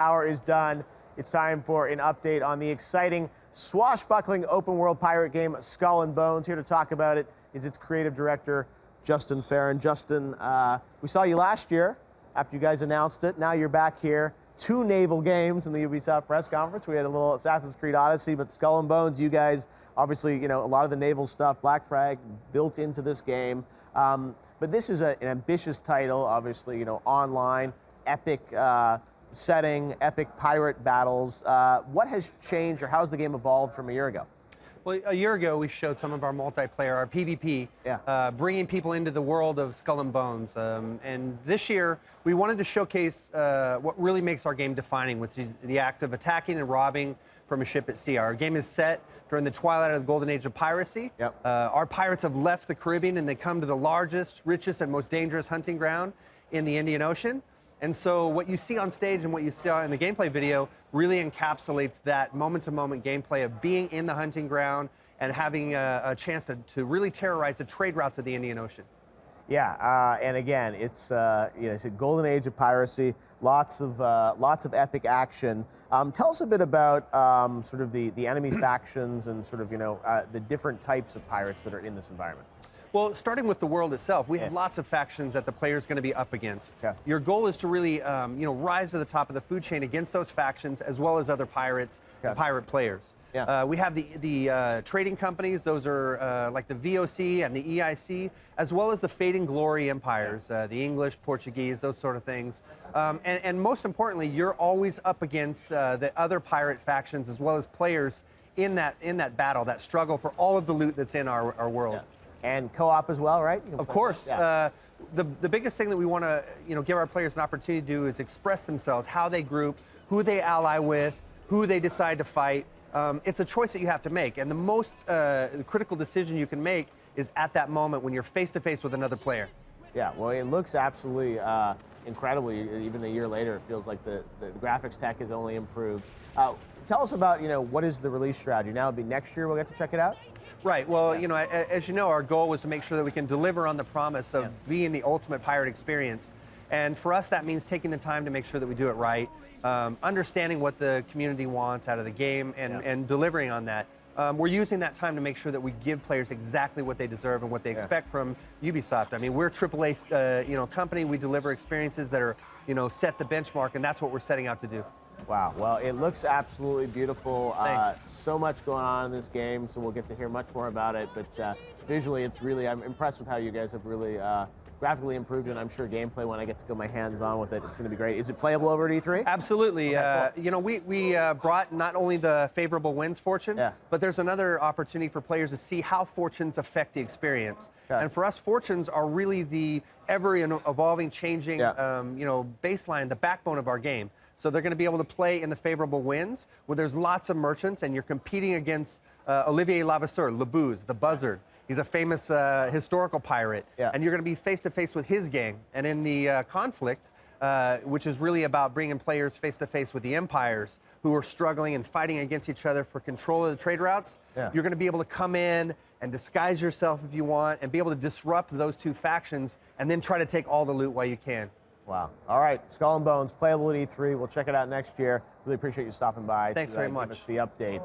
Hour is done. It's time for an update on the exciting, swashbuckling open-world pirate game Skull and Bones. Here to talk about it is its creative director, Justin Farron. Justin, we saw you last year after you guys announced it. Now you're back here. 2 naval games in the Ubisoft press conference. We had a little Assassin's Creed Odyssey, but Skull and Bones, you guys, obviously, you know, a lot of the naval stuff, Black Flag, built into this game. But this is an ambitious title, obviously, you know, online, epic setting, epic pirate battles. What has changed, or how's the game evolved from a year ago? Well, a year ago, we showed some of our multiplayer, our PvP, bringing people into the world of Skull and Bones. And this year, we wanted to showcase what really makes our game defining, which is the act of attacking and robbing from a ship at sea. Our game is set during the twilight of the golden age of piracy. Our pirates have left the Caribbean, and they come to the largest, richest, and most dangerous hunting ground in the Indian Ocean. And so what you see on stage and what you saw in the gameplay video really encapsulates that moment-to-moment gameplay of being in the hunting ground and having a chance to really terrorize the trade routes of the Indian Ocean. Yeah, and again, it's you know, it's a golden age of piracy, lots of epic action. Tell us a bit about sort of the enemy factions and sort of, you know, the different types of pirates that are in this environment. Well, starting with the world itself, we have lots of factions that the player's going to be up against. Your goal is to really, you know, rise to the top of the food chain against those factions, as well as other pirates and pirate players. We have the trading companies. Those are like the VOC and the EIC, as well as the fading glory empires, the English, Portuguese, those sort of things. And most importantly, you're always up against the other pirate factions, as well as players in that battle, that struggle for all of the loot that's in our world. And co-op as well, right? Of course. The biggest thing that we want to, you know, give our players an opportunity to do is express themselves, how they group, who they ally with, who they decide to fight. It's a choice that you have to make, and the most critical decision you can make is at that moment when you're face-to-face with another player. Yeah, well, it looks absolutely incredible. Even a year later, it feels like the graphics tech has only improved. Tell us about, you know, what is the release strategy? Now it'll be next year we'll get to check it out? Right. Well, you know, as you know, our goal was to make sure that we can deliver on the promise of being the ultimate pirate experience. And for us, that means taking the time to make sure that we do it right, understanding what the community wants out of the game, and delivering on that. We're using that time to make sure that we give players exactly what they deserve and what they expect from Ubisoft. I mean, we're a AAA, you know, company. We deliver experiences that are, you know, set the benchmark, and that's what we're setting out to do. Wow. Well, it looks absolutely beautiful. Thanks. So much going on in this game, so we'll get to hear much more about it. But visually, it's really, I'm impressed with how you guys have really graphically improved it. I'm sure gameplay, when I get to go my hands on with it, it's going to be great. Is it playable over at E3? Absolutely. Okay, cool. You know, we brought not only the favorable winds fortune, but there's another opportunity for players to see how fortunes affect the experience. And for us, fortunes are really the ever-evolving, changing, you know, baseline, the backbone of our game. So they're going to be able to play in the favorable winds, where there's lots of merchants, and you're competing against Olivier Levasseur, Le Bouze, the Buzzard. He's a famous historical pirate, and you're going to be face-to-face with his gang. And in the conflict, which is really about bringing players face-to-face with the empires who are struggling and fighting against each other for control of the trade routes, you're going to be able to come in and disguise yourself if you want, and be able to disrupt those 2 factions, and then try to take all the loot while you can. Wow. All right, Skull and Bones, playable at E3. We'll check it out next year. Really appreciate you stopping by. Thanks very much. Give us the update.